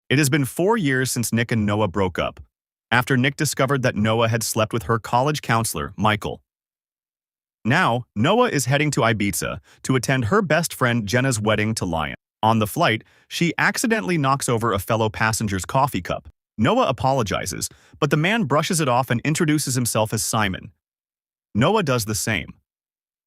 It has been 4 years since Nick and Noah broke up, after Nick discovered that Noah had slept with her college counselor, Michael. Now, Noah is heading to Ibiza to attend her best friend Jenna's wedding to Lion. On the flight, she accidentally knocks over a fellow passenger's coffee cup. Noah apologizes, but the man brushes it off and introduces himself as Simon. Noah does the same.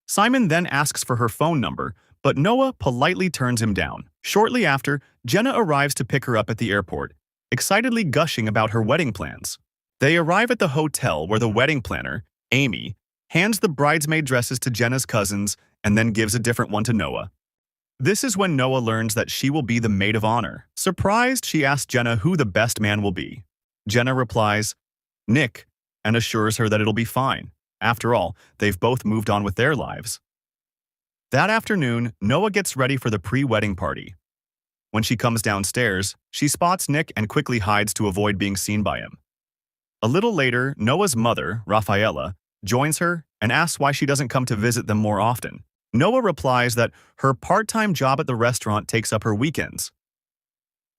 Simon then asks for her phone number, but Noah politely turns him down. Shortly after, Jenna arrives to pick her up at the airport, excitedly gushing about her wedding plans. They arrive at the hotel where the wedding planner, Amy, hands the bridesmaid dresses to Jenna's cousins and then gives a different one to Noah. This is when Noah learns that she will be the maid of honor. Surprised, she asks Jenna who the best man will be. Jenna replies, Nick, and assures her that it'll be fine. After all, they've both moved on with their lives. That afternoon, Noah gets ready for the pre-wedding party. When she comes downstairs, she spots Nick and quickly hides to avoid being seen by him. A little later, Noah's mother, Rafaela, joins her and asks why she doesn't come to visit them more often. Noah replies that her part-time job at the restaurant takes up her weekends.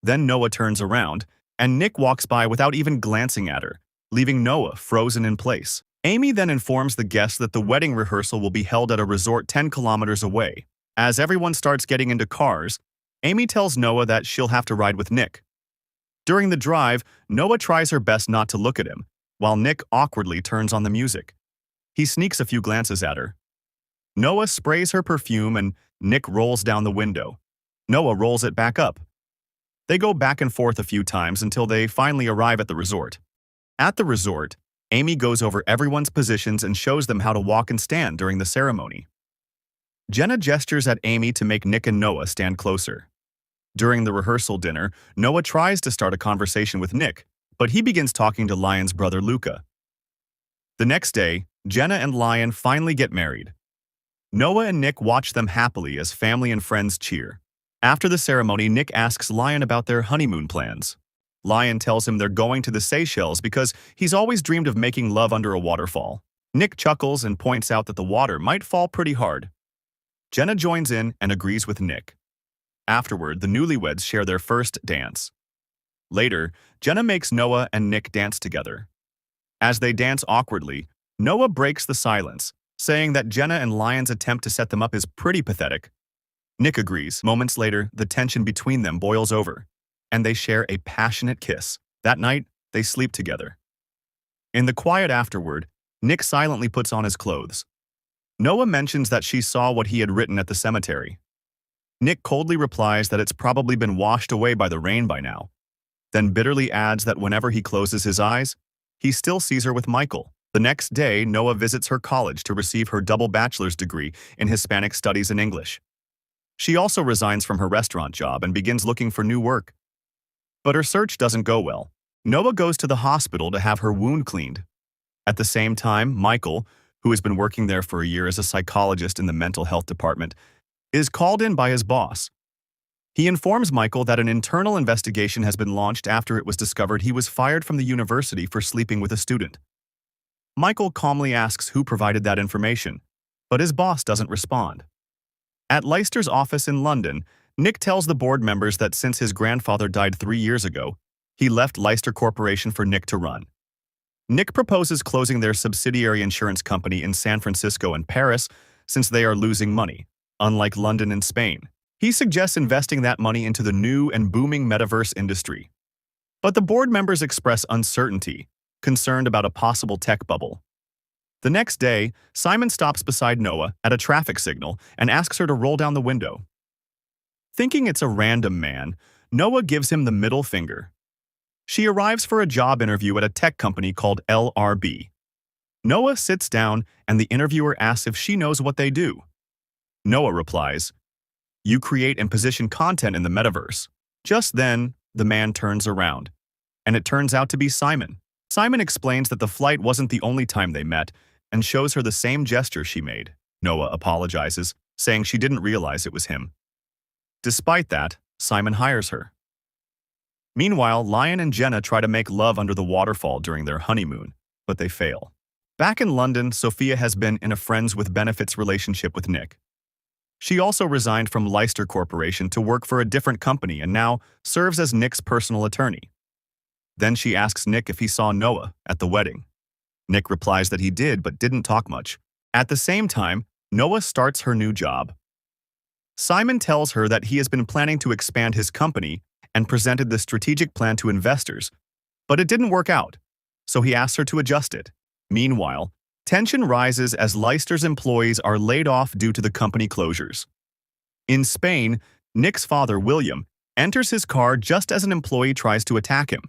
Then Noah turns around, and Nick walks by without even glancing at her, leaving Noah frozen in place. Amy then informs the guests that the wedding rehearsal will be held at a resort 10 kilometers away. As everyone starts getting into cars, Amy tells Noah that she'll have to ride with Nick. During the drive, Noah tries her best not to look at him, while Nick awkwardly turns on the music. He sneaks a few glances at her. Noah sprays her perfume and Nick rolls down the window. Noah rolls it back up. They go back and forth a few times until they finally arrive at the resort. At the resort, Amy goes over everyone's positions and shows them how to walk and stand during the ceremony. Jenna gestures at Amy to make Nick and Noah stand closer. During the rehearsal dinner, Noah tries to start a conversation with Nick, but he begins talking to Lion's brother Luca. The next day, Jenna and Lion finally get married. Noah and Nick watch them happily as family and friends cheer. After the ceremony, Nick asks Lion about their honeymoon plans. Lion tells him they're going to the Seychelles because he's always dreamed of making love under a waterfall. Nick chuckles and points out that the water might fall pretty hard. Jenna joins in and agrees with Nick. Afterward, the newlyweds share their first dance. Later, Jenna makes Noah and Nick dance together. As they dance awkwardly, Noah breaks the silence, saying that Jenna and Lion's attempt to set them up is pretty pathetic. Nick agrees. Moments later, the tension between them boils over, and they share a passionate kiss. That night, they sleep together. In the quiet afterward, Nick silently puts on his clothes. Noah mentions that she saw what he had written at the cemetery. Nick coldly replies that it's probably been washed away by the rain by now, then bitterly adds that whenever he closes his eyes, he still sees her with Michael. The next day, Noah visits her college to receive her double bachelor's degree in Hispanic Studies and English. She also resigns from her restaurant job and begins looking for new work. But her search doesn't go well. Noah goes to the hospital to have her wound cleaned. At the same time, Michael, who has been working there for a year as a psychologist in the mental health department, is called in by his boss. He informs Michael that an internal investigation has been launched after it was discovered he was fired from the university for sleeping with a student. Michael calmly asks who provided that information, but his boss doesn't respond. At Leicester's office in London, Nick tells the board members that since his grandfather died 3 years ago, he left Leicester Corporation for Nick to run. Nick proposes closing their subsidiary insurance company in San Francisco and Paris since they are losing money, unlike London and Spain. He suggests investing that money into the new and booming metaverse industry. But the board members express uncertainty, concerned about a possible tech bubble. The next day, Simon stops beside Noah at a traffic signal and asks her to roll down the window. Thinking it's a random man, Noah gives him the middle finger. She arrives for a job interview at a tech company called LRB. Noah sits down and the interviewer asks if she knows what they do. Noah replies, "You create and position content in the metaverse." Just then, the man turns around, and it turns out to be Simon. Simon explains that the flight wasn't the only time they met and shows her the same gesture she made. Noah apologizes, saying she didn't realize it was him. Despite that, Simon hires her. Meanwhile, Lion and Jenna try to make love under the waterfall during their honeymoon, but they fail. Back in London, Sophia has been in a friends with benefits relationship with Nick. She also resigned from Leicester Corporation to work for a different company and now serves as Nick's personal attorney. Then she asks Nick if he saw Noah at the wedding. Nick replies that he did but didn't talk much. At the same time, Noah starts her new job. Simon tells her that he has been planning to expand his company and presented the strategic plan to investors, but it didn't work out, so he asks her to adjust it. Meanwhile, tension rises as Leicester's employees are laid off due to the company closures. In Spain, Nick's father, William, enters his car just as an employee tries to attack him.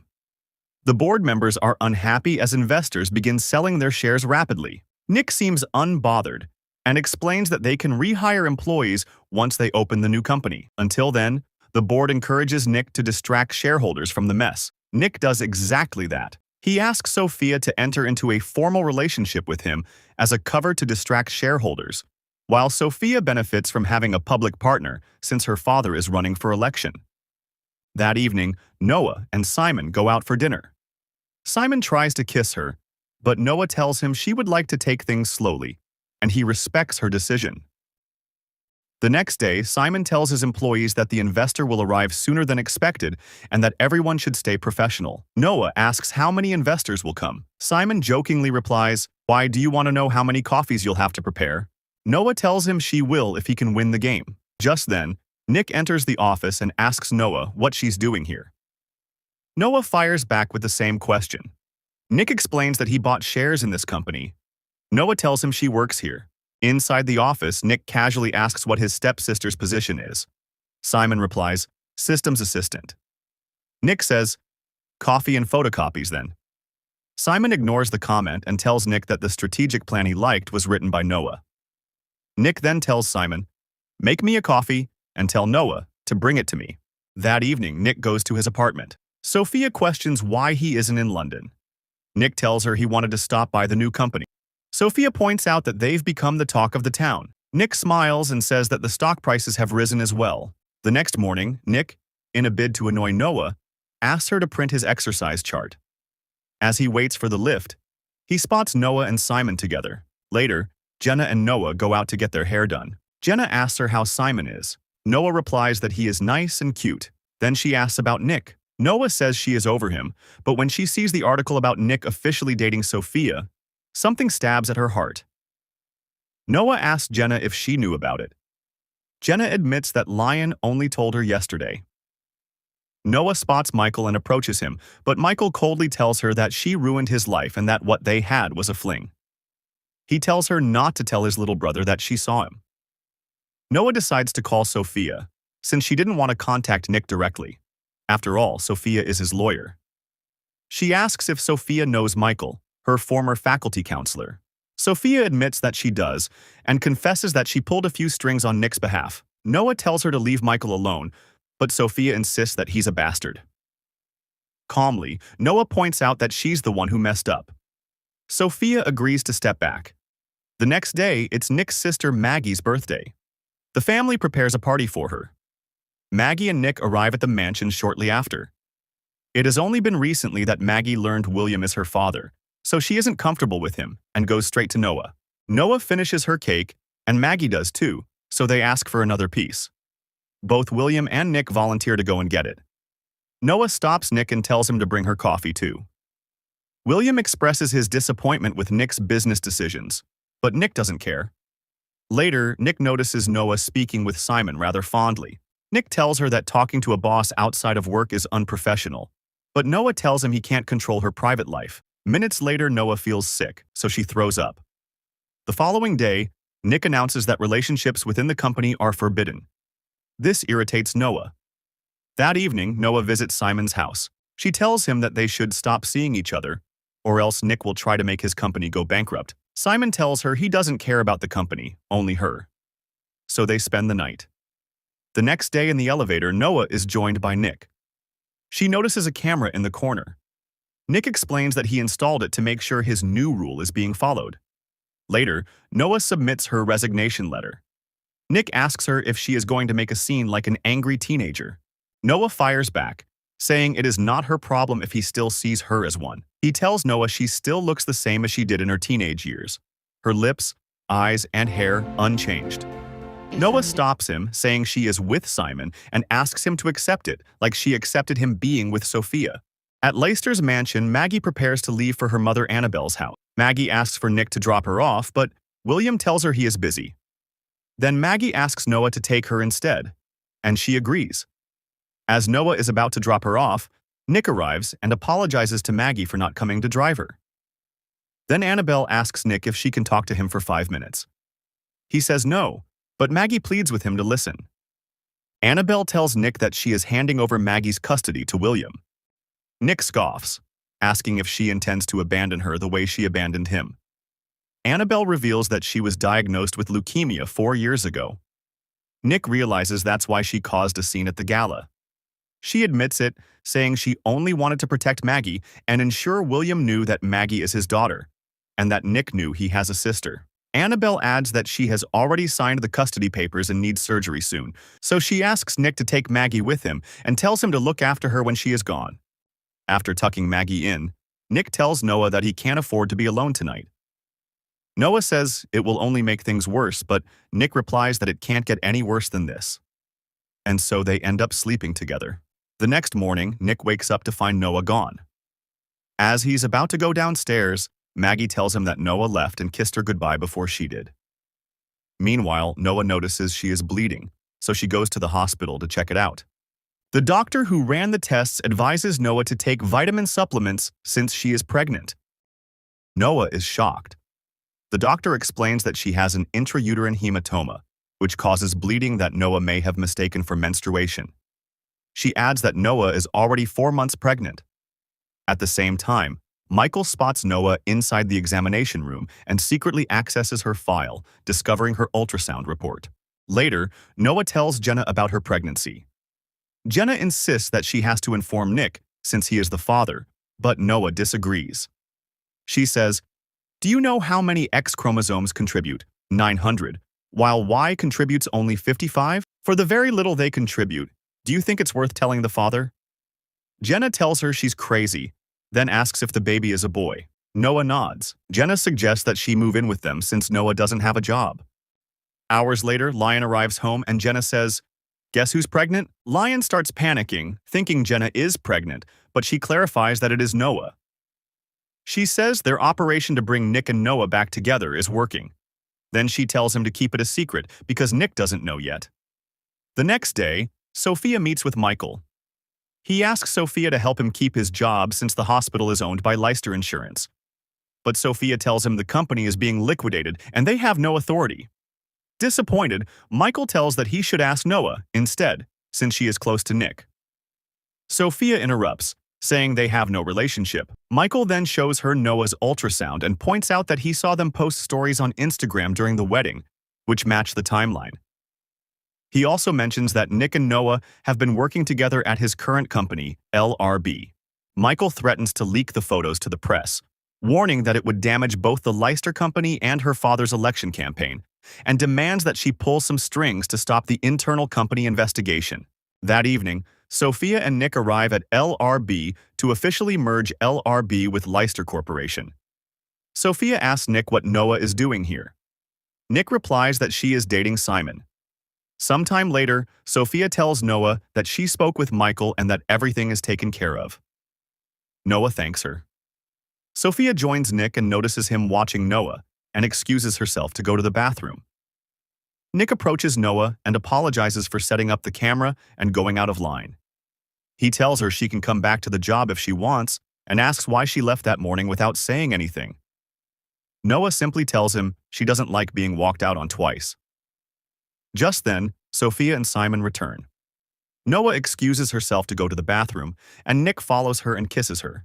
The board members are unhappy as investors begin selling their shares rapidly. Nick seems unbothered and explains that they can rehire employees once they open the new company. Until then, the board encourages Nick to distract shareholders from the mess. Nick does exactly that. He asks Sophia to enter into a formal relationship with him as a cover to distract shareholders, while Sophia benefits from having a public partner since her father is running for election. That evening, Noah and Simon go out for dinner. Simon tries to kiss her, but Noah tells him she would like to take things slowly, and he respects her decision. The next day, Simon tells his employees that the investor will arrive sooner than expected and that everyone should stay professional. Noah asks how many investors will come. Simon jokingly replies, "Why do you want to know how many coffees you'll have to prepare?" Noah tells him she will if he can win the game. Just then, Nick enters the office and asks Noah what she's doing here. Noah fires back with the same question. Nick explains that he bought shares in this company. Noah tells him she works here. Inside the office, Nick casually asks what his stepsister's position is. Simon replies, "Systems assistant." Nick says, "Coffee and photocopies then." Simon ignores the comment and tells Nick that the strategic plan he liked was written by Noah. Nick then tells Simon, "Make me a coffee and tell Noah to bring it to me." That evening, Nick goes to his apartment. Sophia questions why he isn't in London. Nick tells her he wanted to stop by the new company. Sophia points out that they've become the talk of the town. Nick smiles and says that the stock prices have risen as well. The next morning, Nick, in a bid to annoy Noah, asks her to print his exercise chart. As he waits for the lift, he spots Noah and Simon together. Later, Jenna and Noah go out to get their hair done. Jenna asks her how Simon is. Noah replies that he is nice and cute. Then she asks about Nick. Noah says she is over him, but when she sees the article about Nick officially dating Sophia, something stabs at her heart. Noah asks Jenna if she knew about it. Jenna admits that Lion only told her yesterday. Noah spots Michael and approaches him, but Michael coldly tells her that she ruined his life and that what they had was a fling. He tells her not to tell his little brother that she saw him. Noah decides to call Sophia, since she didn't want to contact Nick directly. After all, Sophia is his lawyer. She asks if Sophia knows Michael, her former faculty counselor. Sophia admits that she does, and confesses that she pulled a few strings on Nick's behalf. Noah tells her to leave Michael alone, but Sophia insists that he's a bastard. Calmly, Noah points out that she's the one who messed up. Sophia agrees to step back. The next day, it's Nick's sister Maggie's birthday. The family prepares a party for her. Maggie and Nick arrive at the mansion shortly after. It has only been recently that Maggie learned William is her father, so she isn't comfortable with him and goes straight to Noah. Noah finishes her cake, and Maggie does too, so they ask for another piece. Both William and Nick volunteer to go and get it. Noah stops Nick and tells him to bring her coffee too. William expresses his disappointment with Nick's business decisions, but Nick doesn't care. Later, Nick notices Noah speaking with Simon rather fondly. Nick tells her that talking to a boss outside of work is unprofessional, but Noah tells him he can't control her private life. Minutes later, Noah feels sick, so she throws up. The following day, Nick announces that relationships within the company are forbidden. This irritates Noah. That evening, Noah visits Simon's house. She tells him that they should stop seeing each other, or else Nick will try to make his company go bankrupt. Simon tells her he doesn't care about the company, only her. So they spend the night. The next day in the elevator, Noah is joined by Nick. She notices a camera in the corner. Nick explains that he installed it to make sure his new rule is being followed. Later, Noah submits her resignation letter. Nick asks her if she is going to make a scene like an angry teenager. Noah fires back, saying it is not her problem if he still sees her as one. He tells Noah she still looks the same as she did in her teenage years. Her lips, eyes, and hair unchanged. Noah stops him, saying she is with Simon, and asks him to accept it, like she accepted him being with Sophia. At Leicester's mansion, Maggie prepares to leave for her mother Annabelle's house. Maggie asks for Nick to drop her off, but William tells her he is busy. Then Maggie asks Noah to take her instead, and she agrees. As Noah is about to drop her off, Nick arrives and apologizes to Maggie for not coming to drive her. Then Annabelle asks Nick if she can talk to him for 5 minutes. He says no, but Maggie pleads with him to listen. Annabelle tells Nick that she is handing over Maggie's custody to William. Nick scoffs, asking if she intends to abandon her the way she abandoned him. Annabelle reveals that she was diagnosed with leukemia 4 years ago. Nick realizes that's why she caused a scene at the gala. She admits it, saying she only wanted to protect Maggie and ensure William knew that Maggie is his daughter, and that Nick knew he has a sister. Annabelle adds that she has already signed the custody papers and needs surgery soon, so she asks Nick to take Maggie with him and tells him to look after her when she is gone. After tucking Maggie in, Nick tells Noah that he can't afford to be alone tonight. Noah says it will only make things worse, but Nick replies that it can't get any worse than this. And so they end up sleeping together. The next morning, Nick wakes up to find Noah gone. As he's about to go downstairs, Maggie tells him that Noah left and kissed her goodbye before she did. Meanwhile, Noah notices she is bleeding, so she goes to the hospital to check it out. The doctor who ran the tests advises Noah to take vitamin supplements since she is pregnant. Noah is shocked. The doctor explains that she has an intrauterine hematoma, which causes bleeding that Noah may have mistaken for menstruation. She adds that Noah is already 4 months pregnant. At the same time, Michael spots Noah inside the examination room and secretly accesses her file, discovering her ultrasound report. Later, Noah tells Jenna about her pregnancy. Jenna insists that she has to inform Nick, since he is the father, but Noah disagrees. She says, "Do you know how many X chromosomes contribute? 900, while Y contributes only 55? For the very little they contribute, do you think it's worth telling the father?" Jenna tells her she's crazy, then asks if the baby is a boy. Noah nods. Jenna suggests that she move in with them since Noah doesn't have a job. Hours later, Lion arrives home and Jenna says, "Guess who's pregnant?" Lion starts panicking, thinking Jenna is pregnant, but she clarifies that it is Noah. She says their operation to bring Nick and Noah back together is working. Then she tells him to keep it a secret because Nick doesn't know yet. The next day, Sophia meets with Michael. He asks Sophia to help him keep his job since the hospital is owned by Leicester Insurance. But Sophia tells him the company is being liquidated and they have no authority. Disappointed, Michael tells that he should ask Noah instead, since she is close to Nick. Sophia interrupts, saying they have no relationship. Michael then shows her Noah's ultrasound and points out that he saw them post stories on Instagram during the wedding, which match the timeline. He also mentions that Nick and Noah have been working together at his current company, LRB. Michael threatens to leak the photos to the press, warning that it would damage both the Leicester company and her father's election campaign, and demands that she pull some strings to stop the internal company investigation. That evening, Sophia and Nick arrive at LRB to officially merge LRB with Leicester Corporation. Sophia asks Nick what Noah is doing here. Nick replies that she is dating Simon. Sometime later, Sophia tells Noah that she spoke with Michael and that everything is taken care of. Noah thanks her. Sophia joins Nick and notices him watching Noah and excuses herself to go to the bathroom. Nick approaches Noah and apologizes for setting up the camera and going out of line. He tells her she can come back to the job if she wants and asks why she left that morning without saying anything. Noah simply tells him she doesn't like being walked out on twice. Just then, Sophia and Simon return. Noah excuses herself to go to the bathroom, and Nick follows her and kisses her.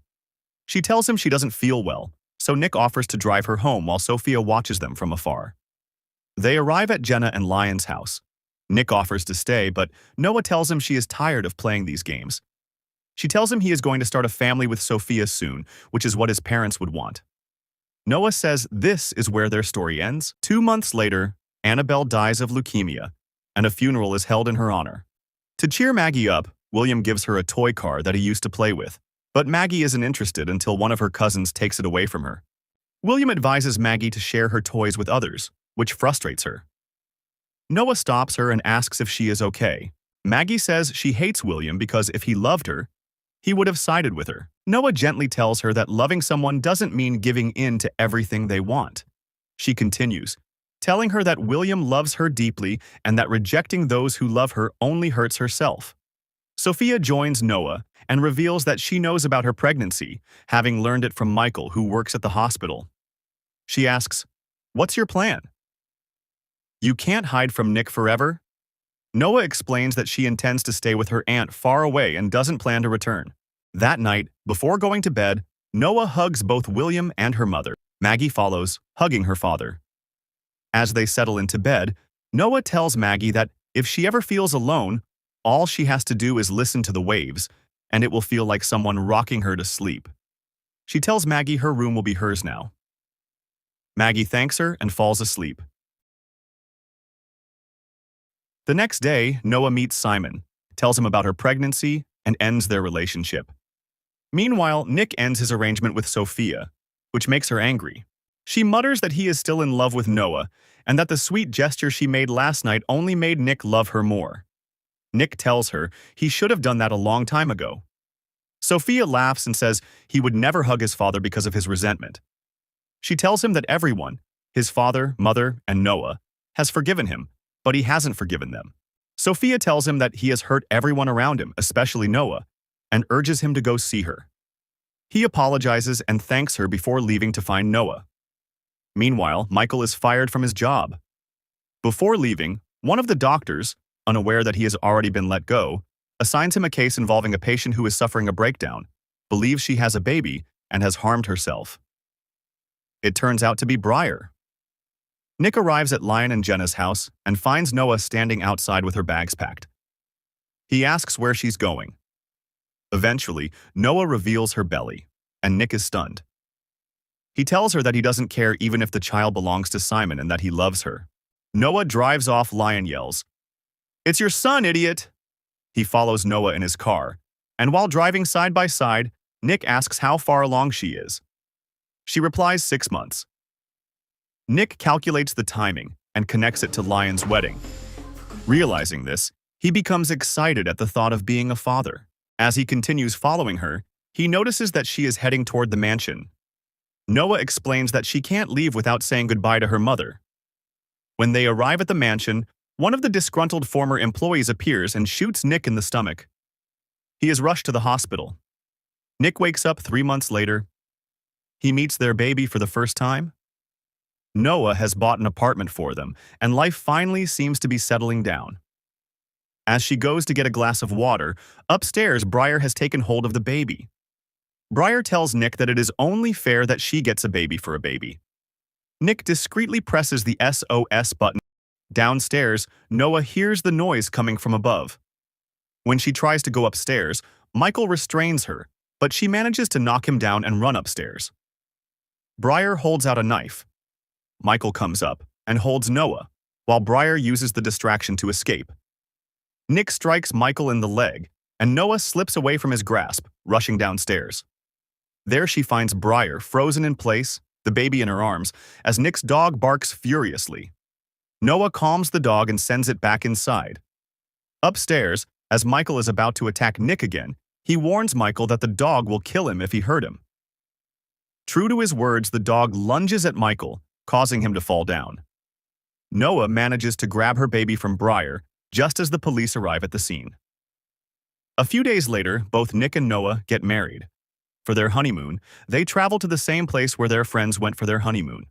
She tells him she doesn't feel well, so Nick offers to drive her home while Sophia watches them from afar. They arrive at Jenna and Lion's house. Nick offers to stay, but Noah tells him she is tired of playing these games. She tells him he is going to start a family with Sophia soon, which is what his parents would want. Noah says this is where their story ends. 2 months later, Annabelle dies of leukemia, and a funeral is held in her honor. To cheer Maggie up, William gives her a toy car that he used to play with, but Maggie isn't interested until one of her cousins takes it away from her. William advises Maggie to share her toys with others, which frustrates her. Noah stops her and asks if she is okay. Maggie says she hates William because if he loved her, he would have sided with her. Noah gently tells her that loving someone doesn't mean giving in to everything they want. She continues, telling her that William loves her deeply and that rejecting those who love her only hurts herself. Sophia joins Noah and reveals that she knows about her pregnancy, having learned it from Michael, who works at the hospital. She asks, "What's your plan?" "You can't hide from Nick forever." Noah explains that she intends to stay with her aunt far away and doesn't plan to return. That night, before going to bed, Noah hugs both William and her mother. Maggie follows, hugging her father. As they settle into bed, Noah tells Maggie that if she ever feels alone, all she has to do is listen to the waves, and it will feel like someone rocking her to sleep. She tells Maggie her room will be hers now. Maggie thanks her and falls asleep. The next day, Noah meets Simon, tells him about her pregnancy, and ends their relationship. Meanwhile, Nick ends his arrangement with Sophia, which makes her angry. She mutters that he is still in love with Noah, and that the sweet gesture she made last night only made Nick love her more. Nick tells her he should have done that a long time ago. Sophia laughs and says he would never hug his father because of his resentment. She tells him that everyone, his father, mother, and Noah, has forgiven him, but he hasn't forgiven them. Sophia tells him that he has hurt everyone around him, especially Noah, and urges him to go see her. He apologizes and thanks her before leaving to find Noah. Meanwhile, Michael is fired from his job. Before leaving, one of the doctors, unaware that he has already been let go, assigns him a case involving a patient who is suffering a breakdown, believes she has a baby, and has harmed herself. It turns out to be Briar. Nick arrives at Lion and Jenna's house and finds Noah standing outside with her bags packed. He asks where she's going. Eventually, Noah reveals her belly, and Nick is stunned. He tells her that he doesn't care even if the child belongs to Simon and that he loves her. Noah drives off. Lion yells, "It's your son, idiot!" He follows Noah in his car, and while driving side by side, Nick asks how far along she is. She replies 6 months. Nick calculates the timing and connects it to Lion's wedding. Realizing this, he becomes excited at the thought of being a father. As he continues following her, he notices that she is heading toward the mansion. Noah explains that she can't leave without saying goodbye to her mother. When they arrive at the mansion, one of the disgruntled former employees appears and shoots Nick in the stomach. He is rushed to the hospital. Nick wakes up 3 months later. He meets their baby for the first time. Noah has bought an apartment for them, and life finally seems to be settling down. As she goes to get a glass of water, upstairs Briar has taken hold of the baby. Briar tells Nick that it is only fair that she gets a baby for a baby. Nick discreetly presses the SOS button. Downstairs, Noah hears the noise coming from above. When she tries to go upstairs, Michael restrains her, but she manages to knock him down and run upstairs. Briar holds out a knife. Michael comes up and holds Noah, while Briar uses the distraction to escape. Nick strikes Michael in the leg, and Noah slips away from his grasp, rushing downstairs. There she finds Briar frozen in place, the baby in her arms, as Nick's dog barks furiously. Noah calms the dog and sends it back inside. Upstairs, as Michael is about to attack Nick again, he warns Michael that the dog will kill him if he hurt him. True to his words, the dog lunges at Michael, causing him to fall down. Noah manages to grab her baby from Briar just as the police arrive at the scene. A few days later, both Nick and Noah get married. For their honeymoon, they travel to the same place where their friends went for their honeymoon.